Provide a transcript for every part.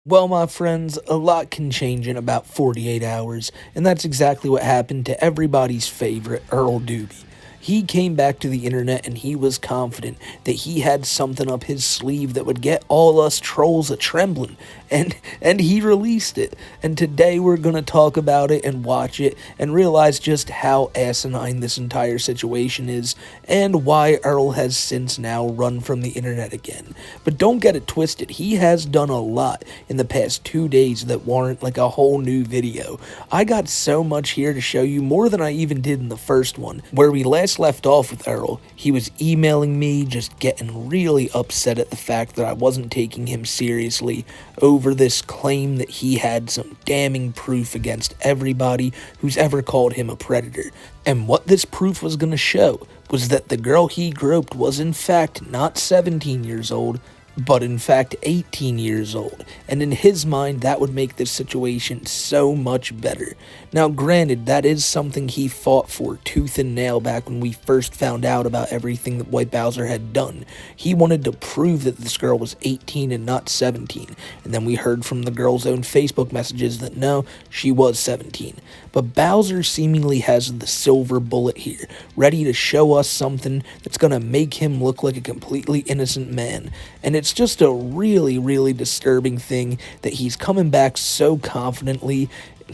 Well, my friends, a lot can change in about 48 hours, and that's exactly what happened to everybody's favorite Earl Doobie. He came back to the internet and he was confident that he had something up his sleeve that would get all us trolls a trembling, and he released it. And today we're going to talk about it and watch it and realize just how asinine this entire situation is and why Earl has since now run from the internet again. But don't get it twisted, he has done a lot in the past 2 days that warrant like a whole new video. I got so much here to show you, more than I even did in the first one. Where we last left off with Earl, he was emailing me, just getting really upset at the fact that I wasn't taking him seriously over this claim that he had some damning proof against everybody who's ever called him a predator. And what this proof was going to show was that the girl he groped was in fact not 17 years old, but in fact 18 years old, and in his mind that would make this situation so much better. Now granted, that is something he fought for tooth and nail back when we first found out about everything that TheWhiteBowser had done. He wanted to prove that this girl was 18 and not 17, and then we heard from the girl's own Facebook messages that no, she was 17. But Bowser seemingly has the silver bullet here, ready to show us something that's gonna make him look like a completely innocent man, and it's just a really disturbing thing that he's coming back so confidently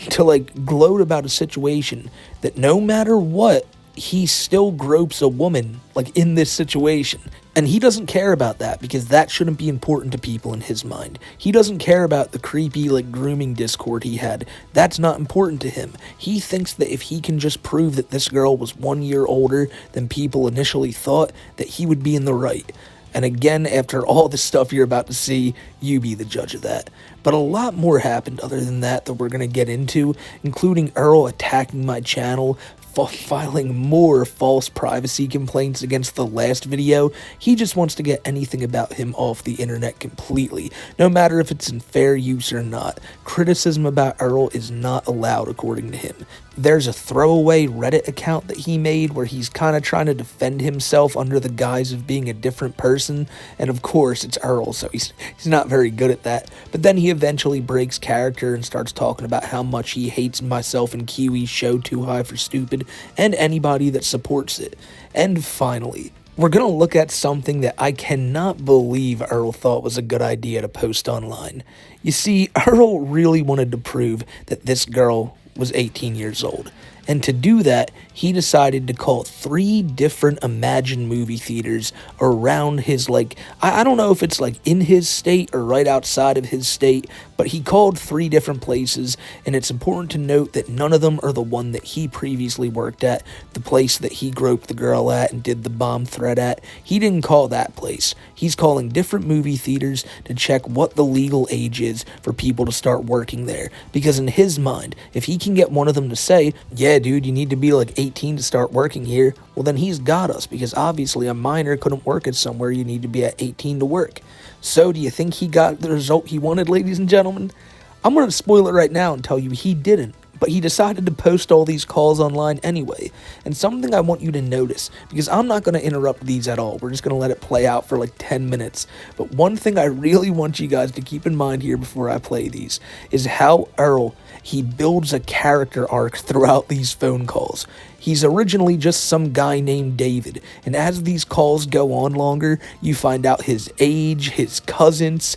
to like gloat about a situation that no matter what, he still gropes a woman, like in this situation. And he doesn't care about that because that shouldn't be important to people in his mind. He doesn't care about the creepy, like, grooming Discord he had. That's not important to him. He thinks that if he can just prove that this girl was 1 year older than people initially thought, that he would be in the right. And again, after all the stuff you're about to see, you be the judge of that. But a lot more happened other than that we're going to get into, including Earl attacking my channel, filing more false privacy complaints against the last video. He just wants to get anything about him off the internet completely, no matter if it's in fair use or not. Criticism about Earl is not allowed according to him. There's a throwaway Reddit account that he made where he's kind of trying to defend himself under the guise of being a different person, and of course it's Earl, so he's not very good at that. But then he eventually breaks character and starts talking about how much he hates myself and Kiwi's show Too High for Stupid and anybody that supports it. And finally, we're going to look at something that I cannot believe Earl thought was a good idea to post online. You see, Earl really wanted to prove that this girl was 18 years old. And to do that, he decided to call 3 different Imagine movie theaters around his, I don't know if it's like in his state or right outside of his state, but he called 3 different places, and it's important to note that none of them are the one that he previously worked at, the place that he groped the girl at and did the bomb threat at. He didn't call that place. He's calling different movie theaters to check what the legal age is for people to start working there, because in his mind, if he can get one of them to say, yeah dude, you need to be like 18 to start working here, well then he's got us, because obviously a minor couldn't work at somewhere you need to be at 18 to work. So do you think he got the result he wanted, ladies and gentlemen? I'm going to spoil it right now and tell you he didn't. But he decided to post all these calls online anyway. And something I want you to notice, because I'm not going to interrupt these at all, we're just going to let it play out for like 10 minutes. But one thing I really want you guys to keep in mind here before I play these is how Earl, he builds a character arc throughout these phone calls. He's originally just some guy named David, and as these calls go on longer, you find out his age, his cousins,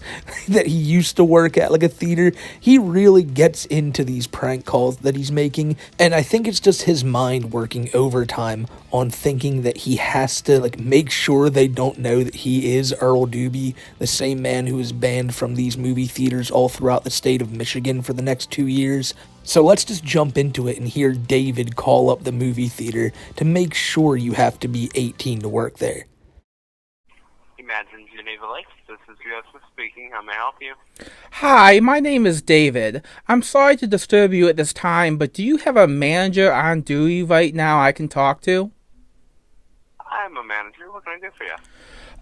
that he used to work at like a theater. He really gets into these prank calls that he's making, and I think it's just his mind working overtime on thinking that he has to make sure they don't know that he is Earl Doobie, the same man who is banned from these movie theaters all throughout the state of Michigan for the next 2 years. So let's just jump into it and hear David call up the movie theater to make sure you have to be 18 to work there. Imagine Geneva Lakes. This is Joseph speaking. How may I help you? Hi, my name is David. I'm sorry to disturb you at this time, but do you have a manager on duty right now I can talk to? I'm a manager. What can I do for you?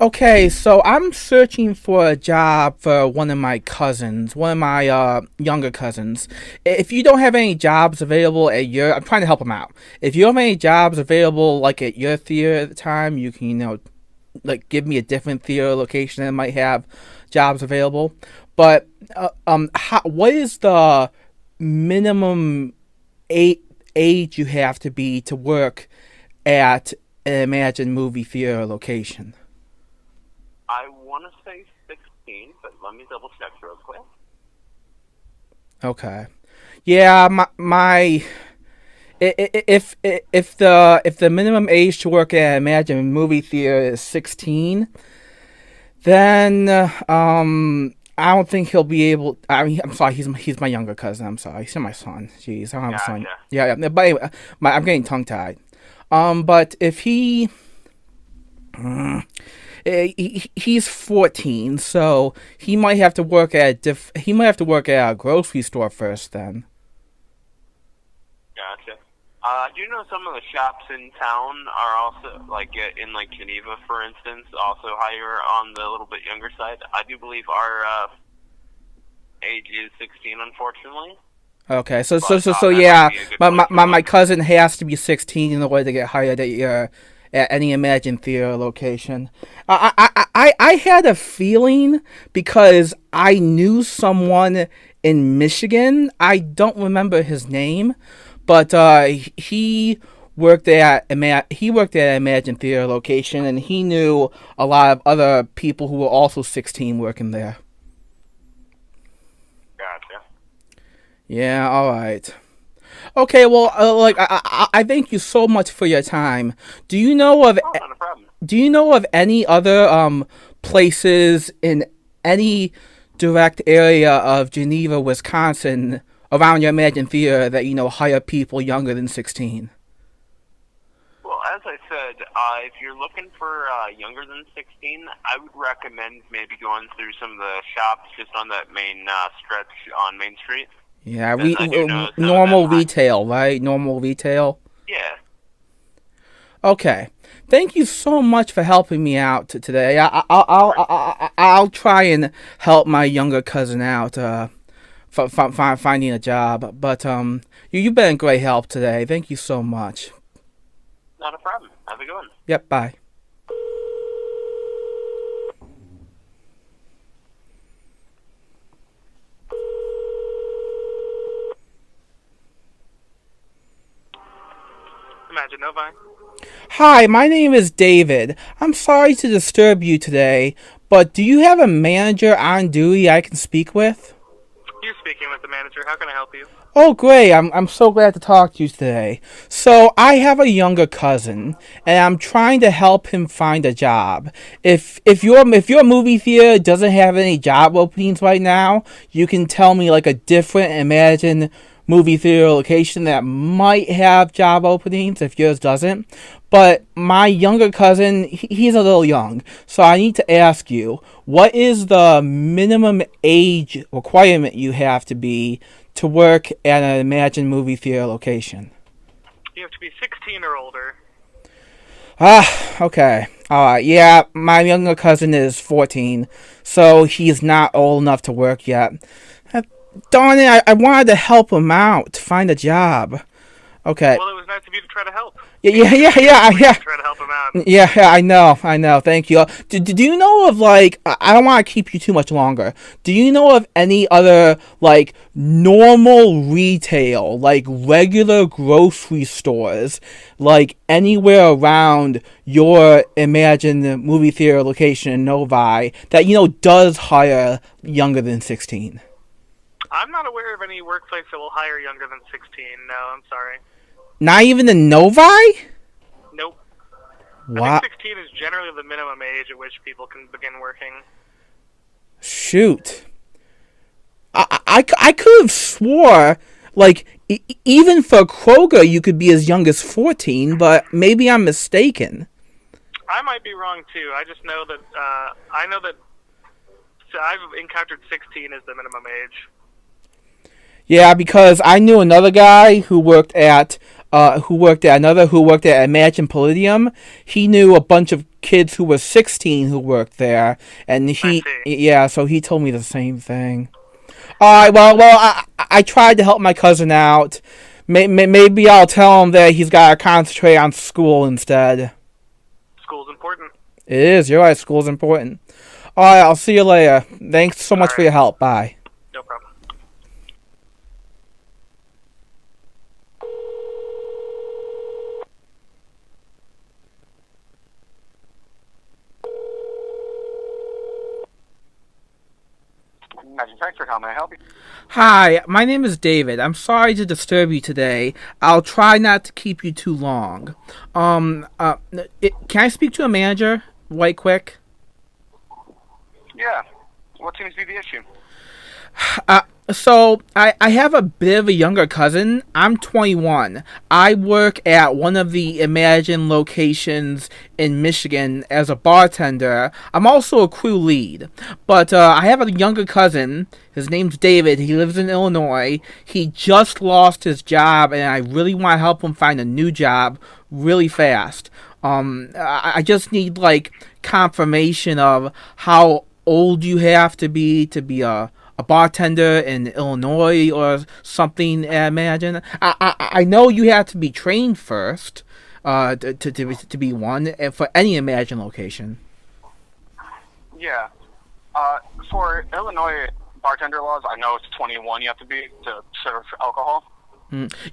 Okay, so I'm searching for a job for one of my cousins, one of my younger cousins. If you don't have any jobs available at I'm trying to help him out. If you have any jobs available at your theater at the time, you can, give me a different theater location that might have jobs available. But what is the minimum age you have to be to work at an Imagine movie theater location? I want to say 16, but let me double check real quick. Okay. Yeah, my if the minimum age to work at Imagine movie theater is 16, then I don't think he'll be able. I mean, I'm sorry, he's my younger cousin. I'm sorry, he's my son. Jeez, I don't have a son. Gotcha. Yeah. But anyway, I'm getting tongue tied. But if he's 14, so he might have to work at a grocery store first then. Gotcha. Do you know some of the shops in town are also, like in like Geneva, for instance, also higher on the little bit younger side? I do believe our age is 16, unfortunately. Okay, so But, yeah, might be a good place to my look. cousin has to be 16 in order to get hired at any Imagine theater location. I had a feeling because I knew someone in Michigan. I don't remember his name, but he worked at Imagine theater location, and he knew a lot of other people who were also 16 working there. Gotcha. Yeah, all right. Okay, well, I thank you so much for your time. Do you know of Oh, not a problem. any other places in any direct area of Geneva, Wisconsin, around your Imagine Theater that hire people younger than 16? Well, as I said, if you're looking for younger than 16, I would recommend maybe going through some of the shops just on that main stretch on Main Street. Yeah, Then I do know some of normal them. retail, right? Normal retail. Yeah. Okay. Thank you so much for helping me out today. I'll try and help my younger cousin out finding a job. But you've been a great help today. Thank you so much. Not a problem. Have a good one. Yep. Bye. Imagine Novi. Hi, my name is David. I'm sorry to disturb you today, but do you have a manager on duty I can speak with? You're speaking with the manager. How can I help you? Oh, great. I'm so glad to talk to you today. So, I have a younger cousin, and I'm trying to help him find a job. If your movie theater doesn't have any job openings right now, you can tell me like a different Imagine movie theater location that might have job openings if yours doesn't. But my younger cousin, he's a little young, so I need to ask you, what is the minimum age requirement you have to be to work at an Imagine movie theater location? You have to be 16 or older. Okay. Alright, yeah, my younger cousin is 14, so he's not old enough to work yet. Darn it, I wanted to help him out, to find a job. Okay. Well, it was nice of you to try to help. Yeah. Try to help him out. Yeah, I know, thank you. Do you know of, like, I don't want to keep you too much longer. Do you know of any other, like, normal retail, like, regular grocery stores, like, anywhere around your Imagine movie theater location in Novi that, does hire younger than 16? I'm not aware of any workplace that will hire younger than 16. No, I'm sorry. Not even in Novi? Nope. What? I think 16 is generally the minimum age at which people can begin working. Shoot. I could have swore, like, even for Kroger, you could be as young as 14, but maybe I'm mistaken. I might be wrong, too. I just know that, so I've encountered 16 as the minimum age. Yeah, because I knew another guy who worked at Imagine Palladium. He knew a bunch of kids who were 16 who worked there, and so he told me the same thing. All right, well, I tried to help my cousin out. Maybe I'll tell him that he's got to concentrate on school instead. School's important. It is. You're right. School's important. All right, I'll see you later. Thanks so much for Alright. your help. Bye. No problem. Manufacturer, how may I help you? Hi, my name is David. I'm sorry to disturb you today. I'll try not to keep you too long. Can I speak to a manager right quick? Yeah. What seems to be the issue? So I have a bit of a younger cousin. I'm 21. I work at one of the Imagine locations in Michigan as a bartender. I'm also a crew lead. But I have a younger cousin. His name's David. He lives in Illinois. He just lost his job, and I really want to help him find a new job really fast. I just need like confirmation of how old you have to be a bartender in Illinois or something. I imagine. I know you have to be trained first to be one for any Imagine location. Yeah. For Illinois bartender laws, I know it's 21 you have to be to serve alcohol.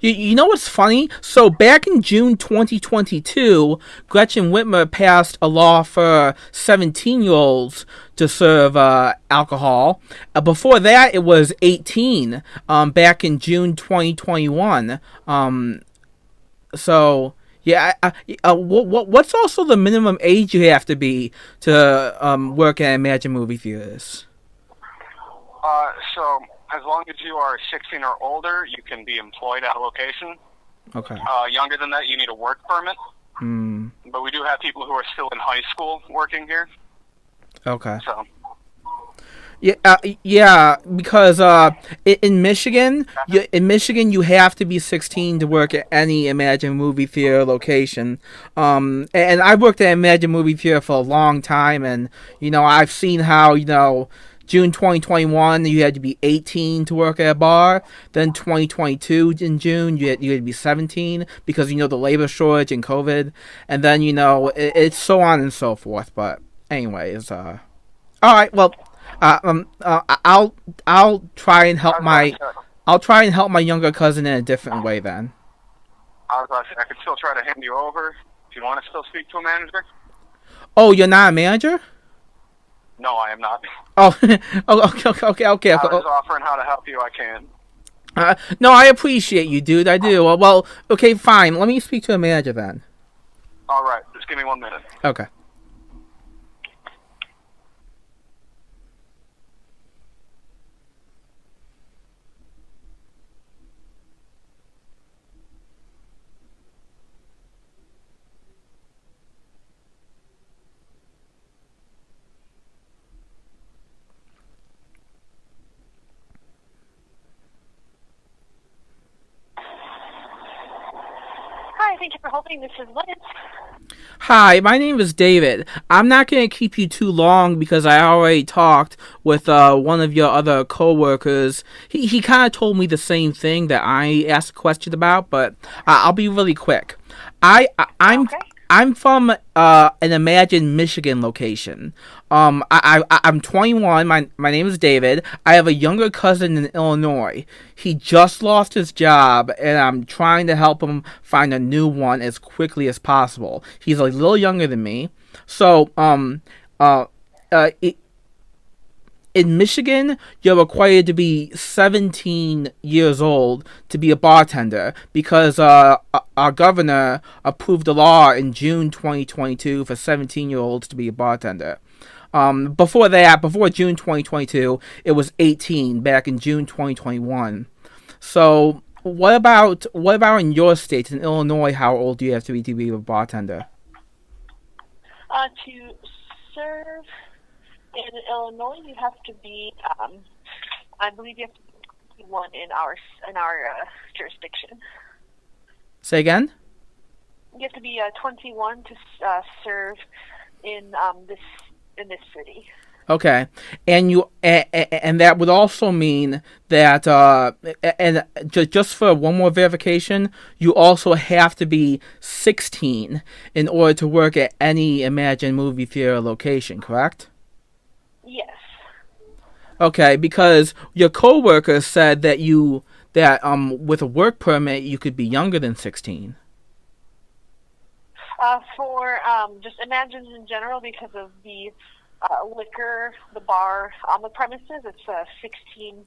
You know what's funny? So back in June 2022, Gretchen Whitmer passed a law for 17-year-olds to serve alcohol. Before that, it was 18. Back in June 2021. So yeah. What's also the minimum age you have to be to work at Imagine movie theaters? So as long as you are 16 or older, you can be employed at a location. Okay. Younger than that, you need a work permit. But we do have people who are still in high school working here. Okay. So. Yeah, because in Michigan, you have to be 16 to work at any Imagine movie theater location. And I worked at Imagine movie theater for a long time, and I've seen how June 2021, you had to be 18 to work at a bar. Then 2022 in June, you had to be 17 because the labor shortage and COVID, and then it's so on and so forth. But anyways, all right. Well, I'll try and help my younger cousin in a different way then. I could still try to hand you over if you want to still speak to a manager. Oh, you're not a manager? No, I am not. Oh, okay. I was offering how to help you. I can. No, I appreciate you, dude. I do. Well, okay, fine. Let me speak to a manager then. All right, just give me 1 minute. Okay. Hi, thank you for holding. This is Liz. Hi, my name is David. I'm not going to keep you too long because I already talked with one of your other coworkers. He kind of told me the same thing that I asked a question about, but I'll be really quick. I'm from an Imagine Michigan location. I'm 21. My name is David. I have a younger cousin in Illinois. He just lost his job, and I'm trying to help him find a new one as quickly as possible. He's a little younger than me. So, in Michigan, you're required to be 17 years old to be a bartender because our governor approved a law in June 2022 for 17-year-olds to be a bartender. Before June 2022, it was 18 back in June 2021. So, what about in your state, in Illinois? How old do you have to be a bartender? To serve in Illinois, you have to be, I believe you have to be 21 in our jurisdiction. Say again? You have to be 21 to serve in this city. Okay, and and that would also mean that and just for one more verification, you also have to be 16 in order to work at any Imagine movie theater location, correct? Yes. Okay, because your coworker said that with a work permit you could be younger than 16. For just imagines in general, because of the liquor, the bar on the premises, it's 16.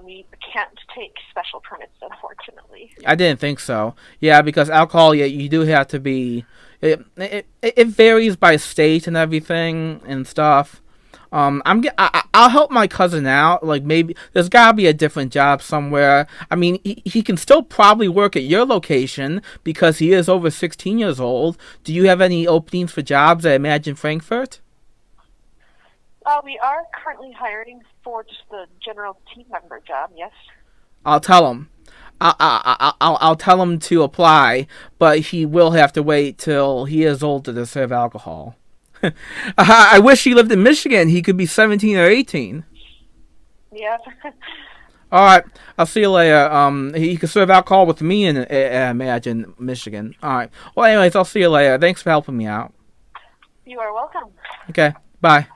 We can't take special permits, unfortunately. I didn't think so. Yeah, because alcohol, yeah, you do have to be. It varies by state and everything and stuff. I'll help my cousin out. Like, maybe there's gotta be a different job somewhere. I mean, he can still probably work at your location because he is over 16 years old. Do you have any openings for jobs at Imagine Frankfurt? We are currently hiring for just the general team member job. Yes. I'll tell him. I'll tell him to apply, but he will have to wait till he is older to serve alcohol. I wish he lived in Michigan. He could be 17 or 18. Yeah. All right, I'll see you later. He could serve alcohol with me in Imagine Michigan. All right. Well, anyways, I'll see you later. Thanks for helping me out. You are welcome. Okay. Bye.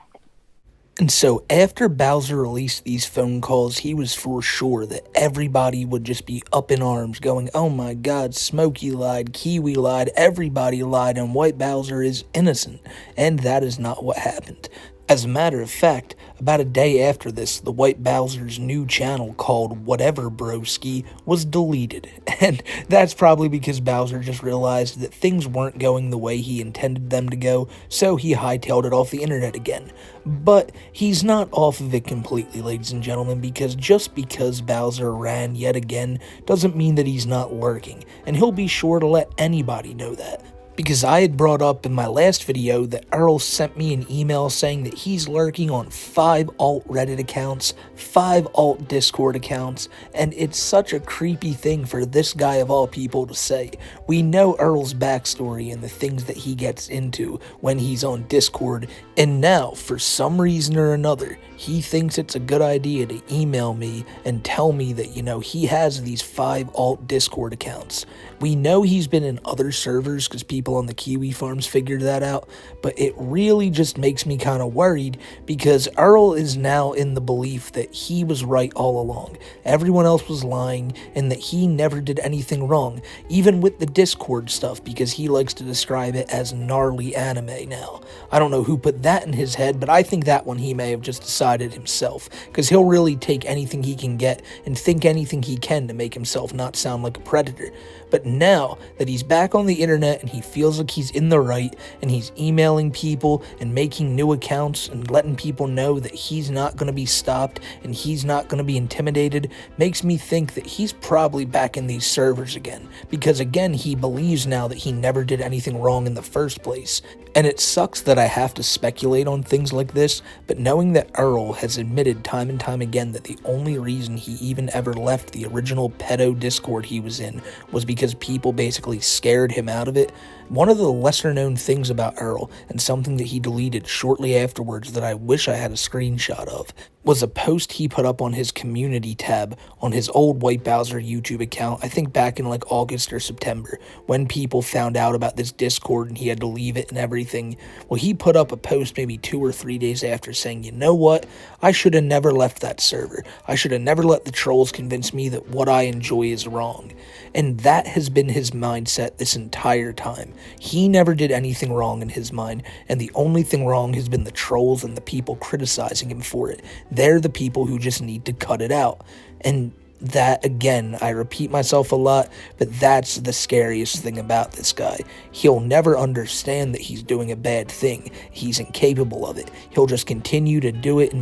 And so after Bowser released these phone calls, he was for sure that everybody would just be up in arms going, oh my god, Smokey lied, Kiwi lied, everybody lied, and TheWhiteBowser is innocent. And that is not what happened. As a matter of fact, about a day after this, TheWhiteBowser's new channel called Whatever Broski was deleted. And that's probably because Bowser just realized that things weren't going the way he intended them to go, so he hightailed it off the internet again. But he's not off of it completely, ladies and gentlemen, because just because Bowser ran yet again doesn't mean that he's not lurking, and he'll be sure to let anybody know that. Because I had brought up in my last video that Earl sent me an email saying that he's lurking on 5 alt Reddit accounts, 5 alt Discord accounts, and it's such a creepy thing for this guy of all people to say. We know Earl's backstory and the things that he gets into when he's on Discord, and now, for some reason or another, he thinks it's a good idea to email me and tell me that, he has these 5 alt Discord accounts. We know he's been in other servers because people on the Kiwi farms figured that out, but it really just makes me kind of worried because Earl is now in the belief that he was right all along. Everyone else was lying and that he never did anything wrong, even with the Discord stuff, because he likes to describe it as gnarly anime now. I don't know who put that in his head, but I think that one he may have just decided himself, because he'll really take anything he can get and think anything he can to make himself not sound like a predator. But now that he's back on the internet and he feels like he's in the right and he's emailing people and making new accounts and letting people know that he's not going to be stopped and he's not going to be intimidated, makes me think that he's probably back in these servers again. Because again, he believes now that he never did anything wrong in the first place. And it sucks that I have to speculate on things like this, but knowing that Earl has admitted time and time again that the only reason he even ever left the original pedo Discord he was in was because people basically scared him out of it. One of the lesser known things about Earl, and something that he deleted shortly afterwards that I wish I had a screenshot of, was a post he put up on his community tab on his old TheWhiteBowser YouTube account, I think back in like August or September, when people found out about this Discord and he had to leave it and everything. Well, he put up a post maybe 2 or 3 days after saying, you know what, I should have never left that server. I should have never let the trolls convince me that what I enjoy is wrong. And that has been his mindset this entire time. He never did anything wrong in his mind, and the only thing wrong has been the trolls and the people criticizing him for it. They're the people who just need to cut it out. And that, again, I repeat myself a lot, but that's the scariest thing about this guy. He'll never understand that he's doing a bad thing. He's incapable of it. He'll just continue to do it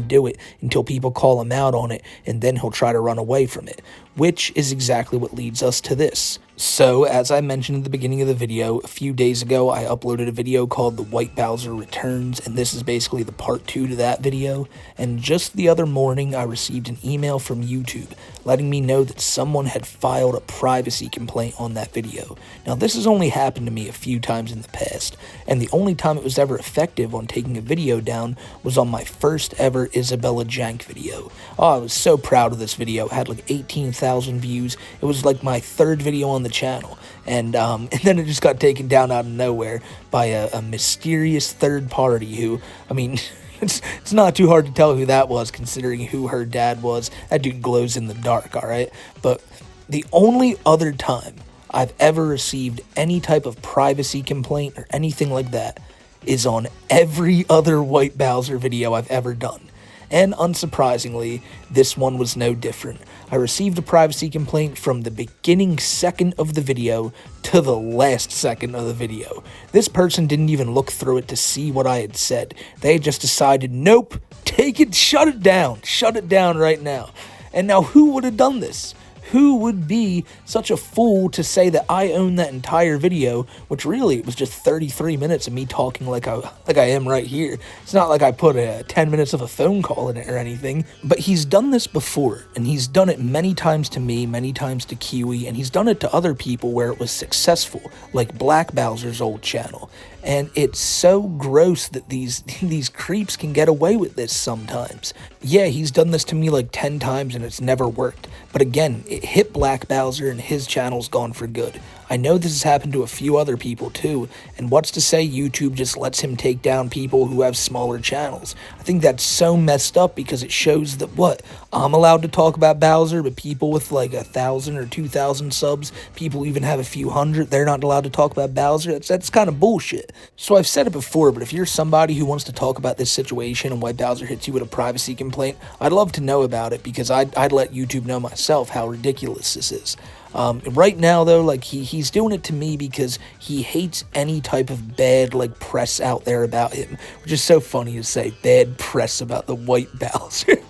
until people call him out on it, and then he'll try to run away from it, which is exactly what leads us to this. So, as I mentioned at the beginning of the video, a few days ago I uploaded a video called TheWhiteBowser Returns, and this is basically the part 2 to that video, and just the other morning I received an email from YouTube letting me know that someone had filed a privacy complaint on that video. Now, this has only happened to me a few times in the past, and the only time it was ever effective on taking a video down was on my first ever Isabella Jank video. Oh, I was so proud of this video. It had like 18,000 views. It was like my 3rd video on the channel, and then it just got taken down out of nowhere by a mysterious third party who, I mean, It's not too hard to tell who that was, considering who her dad was. That dude glows in the dark, alright? But the only other time I've ever received any type of privacy complaint or anything like that is on every other TheWhiteBowser video I've ever done. And unsurprisingly, this one was no different. I received a privacy complaint from the beginning second of the video to the last second of the video. This person didn't even look through it to see what I had said. They just decided, nope, take it, shut it down right now. And now who would have done this? Who would be such a fool to say that I own that entire video, which really it was just 33 minutes of me talking like I am right here. It's not like I put 10 minutes of a phone call in it or anything. But he's done this before, and he's done it many times to me, many times to Kiwi, and he's done it to other people where it was successful, like TheWhiteBowser's old channel. And it's so gross that these creeps can get away with this sometimes. Yeah, he's done this to me like 10 times and it's never worked. But again, it hit TheWhiteBowser and his channel's gone for good. I know this has happened to a few other people too, and what's to say YouTube just lets him take down people who have smaller channels? I think that's so messed up because it shows that what? I'm allowed to talk about Bowser, but people with like 1,000 or 2,000 subs, people even have a few hundred, they're not allowed to talk about Bowser? That's kind of bullshit. So I've said it before, but if you're somebody who wants to talk about this situation and TheWhiteBowser hits you with a privacy complaint, I'd love to know about it because I'd let YouTube know myself how ridiculous this is. Right now though, like he's doing it to me because he hates any type of bad like press out there about him, which is so funny to say, bad press about the TheWhiteBowser.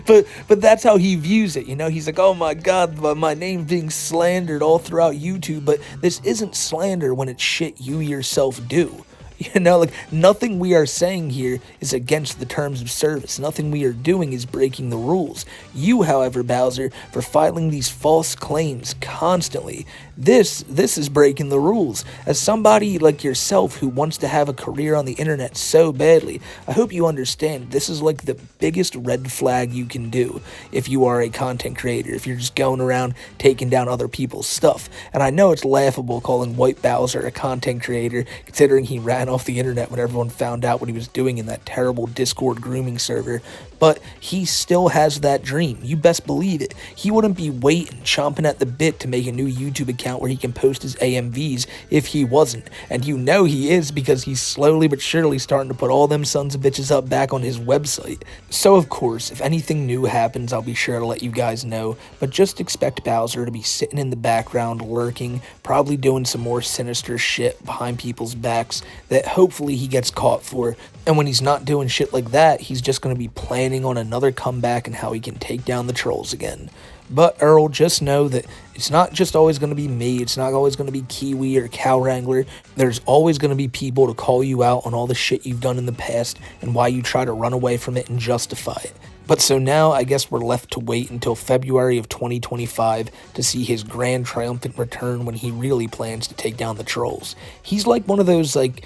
But that's how he views it, you know. He's like, oh my god, my name's being slandered all throughout YouTube, but this isn't slander when it's shit you yourself do. You know, like, nothing we are saying here is against the terms of service. Nothing we are doing is breaking the rules. You, however, Bowser, for filing these false claims constantly, this is breaking the rules. As somebody like yourself who wants to have a career on the internet so badly, I hope you understand this is like the biggest red flag you can do if you are a content creator, if you're just going around taking down other people's stuff. And I know it's laughable calling TheWhiteBowser a content creator, considering he ran off the internet when everyone found out what he was doing in that terrible Discord grooming server, but he still has that dream. You best believe it. He wouldn't be waiting, chomping at the bit to make a new YouTube account where he can post his AMVs if he wasn't. And you know he is because he's slowly but surely starting to put all them sons of bitches up back on his website. So of course, if anything new happens, I'll be sure to let you guys know, but just expect Bowser to be sitting in the background, lurking, probably doing some more sinister shit behind people's backs that hopefully he gets caught for. And when he's not doing shit like that, he's just going to be planning on another comeback and how he can take down the trolls again. But Earl, just know that it's not just always going to be me, it's not always going to be Kiwi or Cow Wrangler. There's always going to be people to call you out on all the shit you've done in the past and why you try to run away from it and justify it. But so now I guess we're left to wait until February of 2025 to see his grand triumphant return when he really plans to take down the trolls. He's like one of those like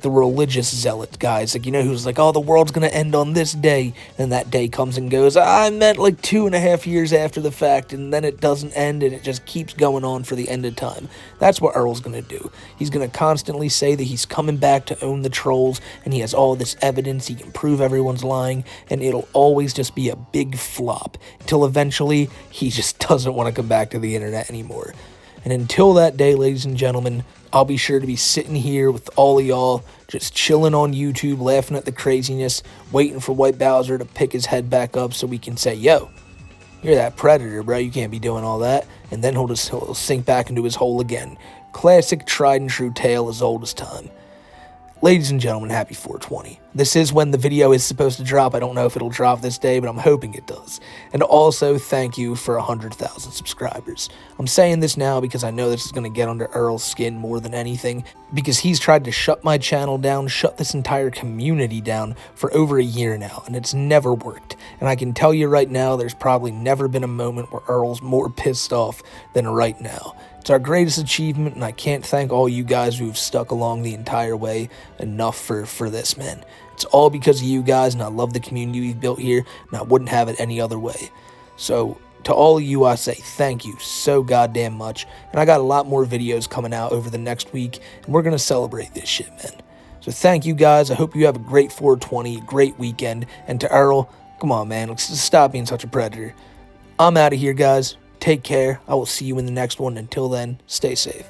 the religious zealot guys, like, you know, who's like, oh, the world's gonna end on this day, and that day comes and goes. I meant like 2.5 years after the fact, and then it doesn't end, and it just keeps going on for the end of time. That's what Earl's gonna do. He's gonna constantly say that he's coming back to own the trolls, and he has all this evidence, he can prove everyone's lying, and it'll always just be a big flop, until eventually he just doesn't want to come back to the internet anymore. And until that day, ladies and gentlemen, I'll be sure to be sitting here with all of y'all, just chilling on YouTube, laughing at the craziness, waiting for TheWhiteBowser to pick his head back up so we can say, yo, you're that predator, bro, you can't be doing all that. And then he'll sink back into his hole again. Classic, tried and true tale as old as time. Ladies and gentlemen, happy 420. This is when the video is supposed to drop. I don't know if it'll drop this day, but I'm hoping it does. And also, thank you for 100,000 subscribers. I'm saying this now because I know this is going to get under Earl's skin more than anything, because he's tried to shut my channel down, shut this entire community down for over a year now, and it's never worked. And I can tell you right now, there's probably never been a moment where Earl's more pissed off than right now. It's our greatest achievement, and I can't thank all you guys who've stuck along the entire way enough for this, man. It's all because of you guys, and I love the community we've built here, and I wouldn't have it any other way. So, to all of you, I say thank you so goddamn much, and I got a lot more videos coming out over the next week, and we're going to celebrate this shit, man. So thank you guys. I hope you have a great 420, great weekend. And to Earl, come on, man, let's just stop being such a predator. I'm out of here, guys. Take care. I will see you in the next one. Until then, stay safe.